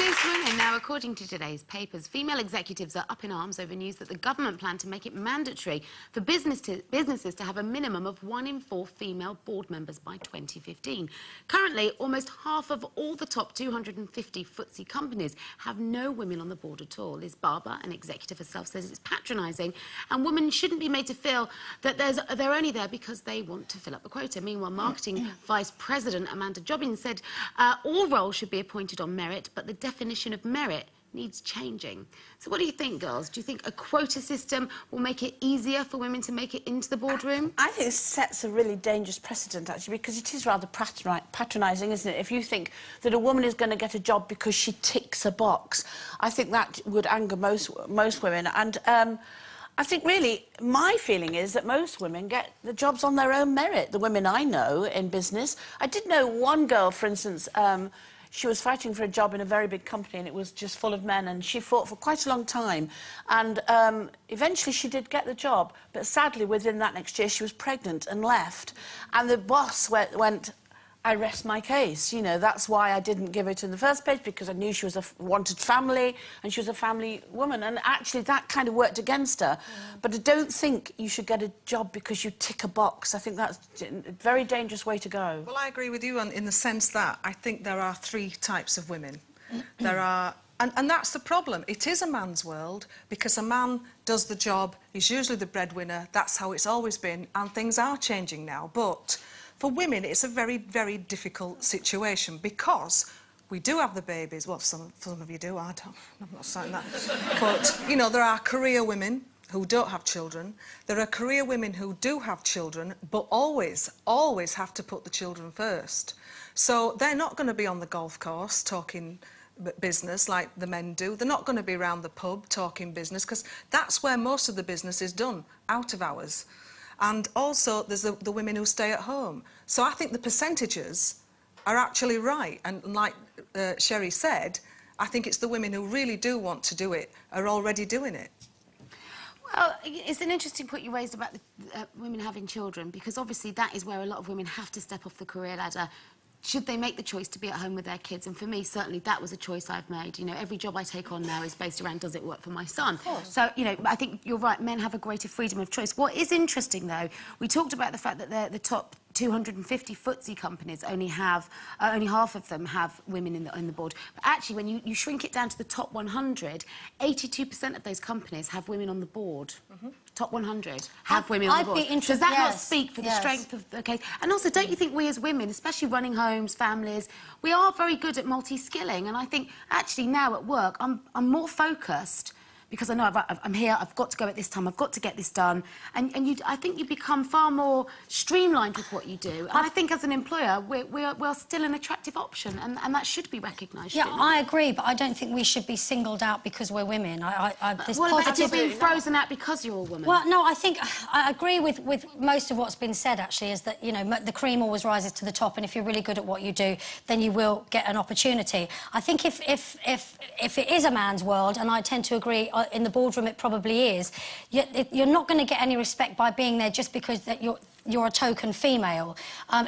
Most women. Now, according to today's papers, female executives are up in arms over news that the government plan to make it mandatory for businesses to have a minimum of 1 in 4 female board members by 2015. Currently, almost half of all the top 250 FTSE companies have no women on the board at all. Liz Barber, an executive herself, says it's patronising and women shouldn't be made to feel that they're only there because they want to fill up a quota. Meanwhile, Marketing Vice President Amanda Jobbins said all roles should be appointed on merit, but the definition of merit needs changing. So what do you think, girls? Do you think a quota system will make it easier for women to make it into the boardroom? I think this sets a really dangerous precedent, actually, because it is rather patronising, isn't it? If you think that a woman is going to get a job because she ticks a box, I think that would anger most women. And I think, really, my feeling is that most women get the jobs on their own merit, the women I know in business. I did know one girl, for instance, she was fighting for a job in a very big company and it was just full of men, and she fought for quite a long time. And eventually she did get the job, but sadly within that next year she was pregnant and left. And the boss went, I rest my case. You know, that's why I didn't give it in the first place, because I knew she was a wanted family and she was a family woman. And actually that kind of worked against her. But I don't think you should get a job because you tick a box. I think that's a very dangerous way to go. Well, I agree with you in the sense that I think there are 3 types of women. There are... And that's the problem. It is a man's world, because a man does the job, he's usually the breadwinner, that's how it's always been, and things are changing now. But for women, it's a very, very difficult situation, because we do have the babies. Well, some of you do, I'm not saying that. But, you know, there are career women who don't have children. There are career women who do have children, but always have to put the children first. So they're not going to be on the golf course talking business like the men do. They're not going to be around the pub talking business, because that's where most of the business is done, out of hours. And also there's the women who stay at home. So I think the percentages are actually right. And like Sherry said, I think it's the women who really do want to do it are already doing it. Well, it's an interesting point you raised about the, women having children, because obviously that is where a lot of women have to step off the career ladder. Should they make the choice to be at home with their kids? And for me, certainly, that was a choice I've made. You know, every job I take on now is based around, does it work for my son? Of course. So, you know, I think you're right, men have a greater freedom of choice. What is interesting, though, we talked about the fact that the top 250 FTSE companies only half of them have women in the board. But actually, when you shrink it down to the top 100, 82% of those companies have women on the board. Top 100 have women on the board. Does that not speak for the strength of the case? And also, don't you think we as women, especially running homes, families, we are very good at multi-skilling? And I think, actually, now at work, I'm more focused, because I know I'm here, I've got to go at this time, I've got to get this done. And I think you become far more streamlined with what you do. And I think as an employer, we're still an attractive option, and that should be recognised. Yeah, I agree, but I don't think we should be singled out because we're women. What about you being frozen out because you're a woman? Well, no, I think I agree with most of what's been said, actually, is that, you know, the cream always rises to the top, and if you're really good at what you do, then you will get an opportunity. I think if it is a man's world, and I tend to agree, in the boardroom it probably is, you're not going to get any respect by being there just because that you're a token female.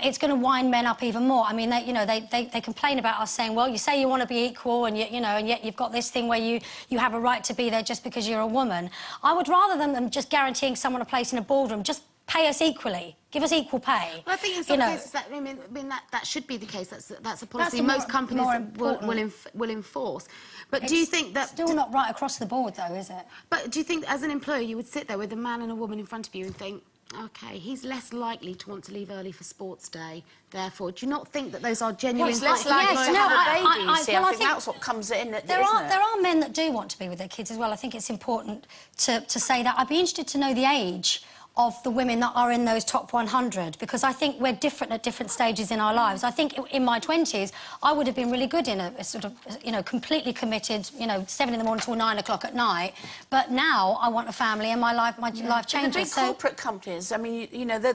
It's going to wind men up even more. I mean, they complain about us saying, well, you say you want to be equal, and and yet you've got this thing where you have a right to be there just because you're a woman. I would rather than just guaranteeing someone a place in a boardroom, just pay us equally. Give us equal pay. Well, I think in some cases that, that should be the case. That's a policy most companies will enforce. But do you think that... Still not right across the board, though, is it? But do you think, as an employer, you would sit there with a man and a woman in front of you and think, OK, he's less likely to want to leave early for sports day, therefore, do you not think that those are genuine... Well, it's less likely to have a baby, see. I think that's what comes in, there are men that do want to be with their kids as well. I think it's important to say that. I'd be interested to know the age of the women that are in those top 100, because I think we're different at different stages in our lives. I think in my 20s, I would have been really good in a sort of, completely committed, 7 in the morning till 9 o'clock at night. But now I want a family, and my life changes. The big corporate companies, I mean,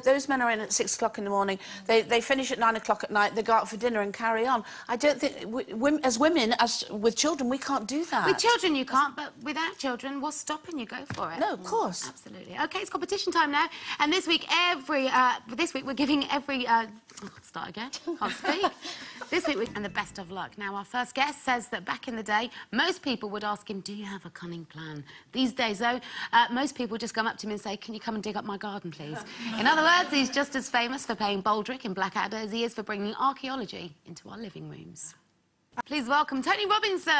those men are in at 6 o'clock in the morning. They finish at 9 o'clock at night. They go out for dinner and carry on. I don't think, as women, with children, we can't do that. With children, you can't, but without children, what's stopping you? Go for it. No, of course. Absolutely. OK, it's competition time now. now. And this week, we're giving every... start again, can't speak. This week, and the best of luck. Now, our first guest says that back in the day, most people would ask him, do you have a cunning plan? These days, though, most people just come up to him and say, can you come and dig up my garden, please? In other words, he's just as famous for playing Baldric in Blackadder as he is for bringing archaeology into our living rooms. Please welcome Tony Robinson.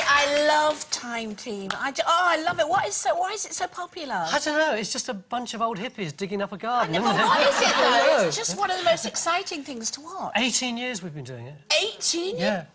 I love Time Team. I love it. Why is it so popular? I don't know. It's just a bunch of old hippies digging up a garden. I know, but what is it, though? It's just one of the most exciting things to watch. 18 years we've been doing it. 18? Yeah.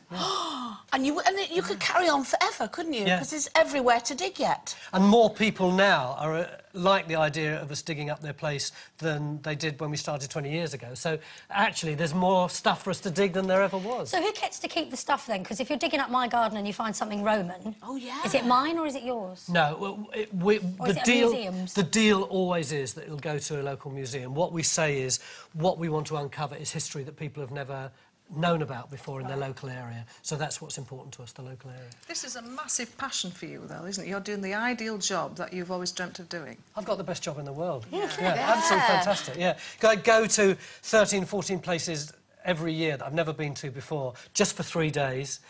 And you could carry on forever, couldn't you? Yeah. Because there's everywhere to dig yet. And more people now are like the idea of us digging up their place than they did when we started 20 years ago. So, actually, there's more stuff for us to dig than there ever was. So who gets to keep the stuff, then? Because if you're digging up my garden and you find something Roman... Oh, yeah. Is it mine or is it yours? No, the deal always is that it'll go to a local museum. What we say is, what we want to uncover is history that people have never known about before in their local area. So that's what's important to us, the local area. This is a massive passion for you, though, isn't it? You're doing the ideal job that you've always dreamt of doing. I've got the best job in the world. Yeah, absolutely fantastic, yeah. I go to 13, 14 places every year that I've never been to before, just for 3 days.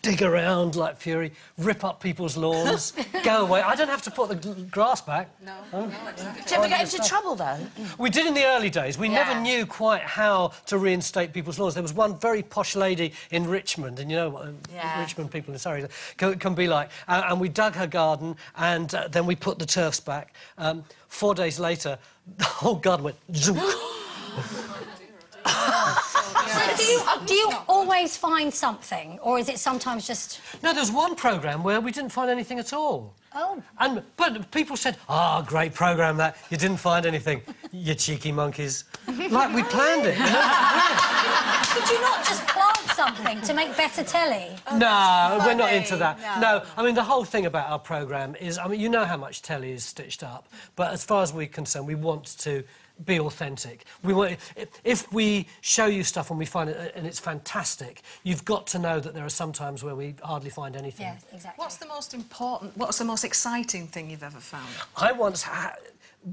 Dig around like fury, rip up people's lawns, go away. I don't have to put the grass back. No. Do you ever get into trouble, though? We did in the early days. We never knew quite how to reinstate people's lawns. There was one very posh lady in Richmond, and you know what Richmond people in Surrey can be like. And we dug her garden, and then we put the turfs back. 4 days later, the whole garden went zoom. So do you always find something, or is it sometimes just... No, there was one programme where we didn't find anything at all. Oh. But people said, great programme that, you didn't find anything, you cheeky monkeys. Like we planned it. Could you not just plant something to make better telly? No, we're not into that. No, I mean, the whole thing about our programme is, I mean, you know how much telly is stitched up, but as far as we're concerned, we want to be authentic. If we show you stuff and we find it and it's fantastic, you've got to know that there are some times where we hardly find anything. Yeah, exactly. What's the most exciting thing you've ever found?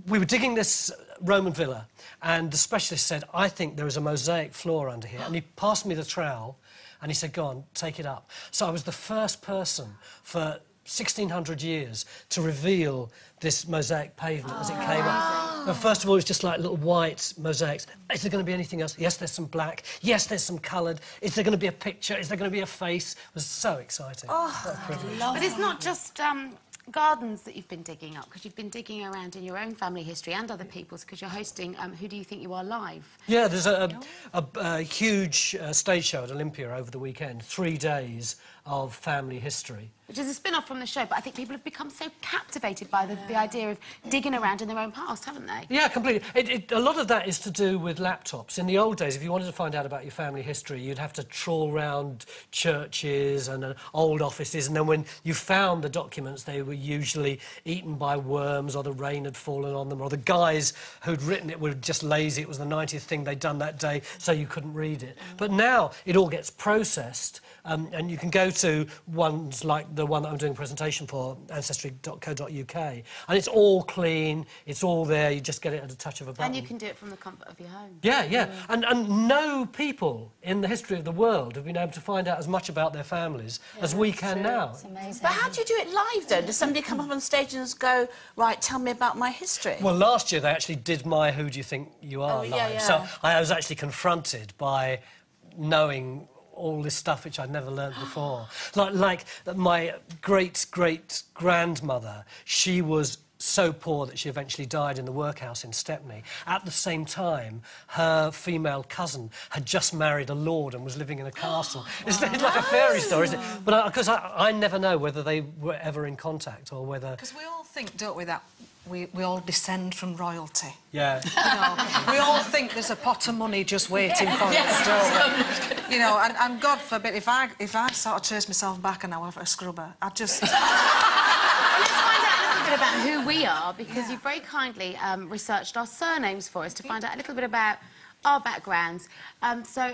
We were digging this Roman villa, and the specialist said, I think there is a mosaic floor under here. And he passed me the trowel, and he said, go on, take it up. So I was the first person for 1,600 years to reveal this mosaic pavement as it came up. But first of all, it was just like little white mosaics. Is there going to be anything else? Yes, there's some black. Yes, there's some coloured. Is there going to be a picture? Is there going to be a face? It was so exciting. But it's not just gardens that you've been digging up, because you've been digging around in your own family history and other people's, because you're hosting Who Do You Think You Are live. Yeah, there's a huge stage show at Olympia over the weekend, 3 days of family history. Which is a spin-off from the show, but I think people have become so captivated by the idea of digging around in their own past, haven't they? Yeah, completely. A lot of that is to do with laptops. In the old days, if you wanted to find out about your family history, you'd have to trawl round churches and old offices, and then when you found the documents, they were usually eaten by worms, or the rain had fallen on them, or the guys who'd written it were just lazy. It was the 90th thing they'd done that day, so you couldn't read it. But now it all gets processed, and you can go to ones like the one that I'm doing a presentation for, ancestry.co.uk, and it's all clean, it's all there, you just get it at a touch of a button. And you can do it from the comfort of your home. Yeah. And no people in the history of the world have been able to find out as much about their families as we can now. It's amazing. But how do you do it live, though? Does somebody come up on stage and go, right, tell me about my history? Well, last year they actually did my Who Do You Think You Are live. So I was actually confronted by knowing all this stuff which I'd never learnt before. Like my great-great-grandmother, she was so poor that she eventually died in the workhouse in Stepney. At the same time, her female cousin had just married a lord and was living in a castle. It's like a fairy story, isn't it? But because I never know whether they were ever in contact or whether... Because we all think, don't we, that we all descend from royalty. Yeah. You know, we all think there's a pot of money just waiting for us, don't we? You know, and God forbid, if I sort of trace myself back and I were a scrubber, I'd just... Let's find out a little bit about who we are, because you've very kindly researched our surnames for us to find out a little bit about our backgrounds. So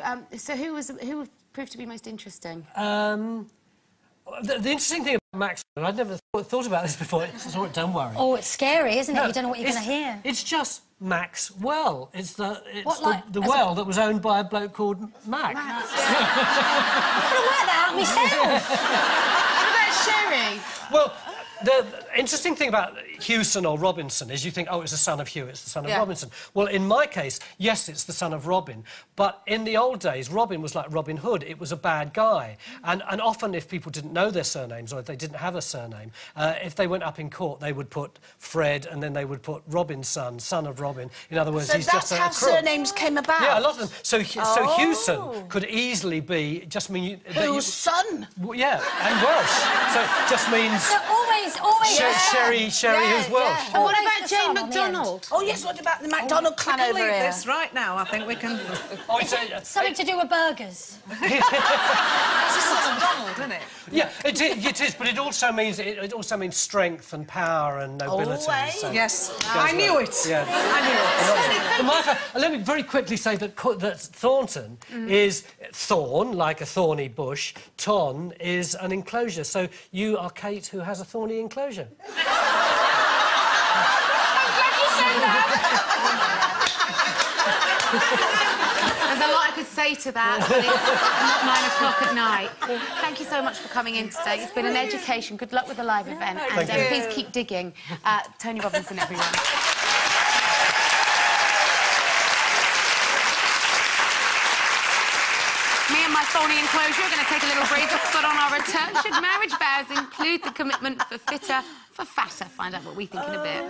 who proved to be most interesting? The interesting thing about Max, and I'd never thought about this before. Don't worry. Oh, it's scary, isn't it? No, you don't know what you're going to hear. It's just Maxwell. It's the What, well that was owned by a bloke called Mac. I'm going to work that out myself. What about Sherry? Well, the interesting thing about Hewson or Robinson is you think, oh, it's the son of Hugh, it's the son of Robinson. Well, in my case, yes, it's the son of Robin. But in the old days, Robin was like Robin Hood. It was a bad guy. And often, if people didn't know their surnames or if they didn't have a surname, if they went up in court, they would put Fred and then they would put Robin's son of Robin. In other words, So he's that's just a how crook. surnames came about? Yeah, a lot of them. So Hewson could easily be, just mean... Whose son? Yeah, and Welsh. So it just means... So always... Sherry who's Welsh. And what Always about the Jane son on the end. McDonald? Oh, yes, what about the McDonald clan We can over leave here? this right now. I think we can... Oh, it's Something to do with burgers. This is McDonald, isn't it? yeah, it is, but it also means strength and power and nobility. Always. So Yes, I knew it. Yeah. I knew it. Let me very quickly say that Thornton is thorn, like a thorny bush. Ton is an enclosure. So you are Kate, who has a thorny enclosure. There's a lot I could say to that, but it's not 9 o'clock at night. Thank you so much for coming in today. It's been an education. Good luck with the live event. And please keep digging. Tony Robinson, everyone. Me and my thorny enclosure are going to take a little breather, but on our return, should marriage vows include the commitment for fitter, for fatter? Find out what we think in a bit.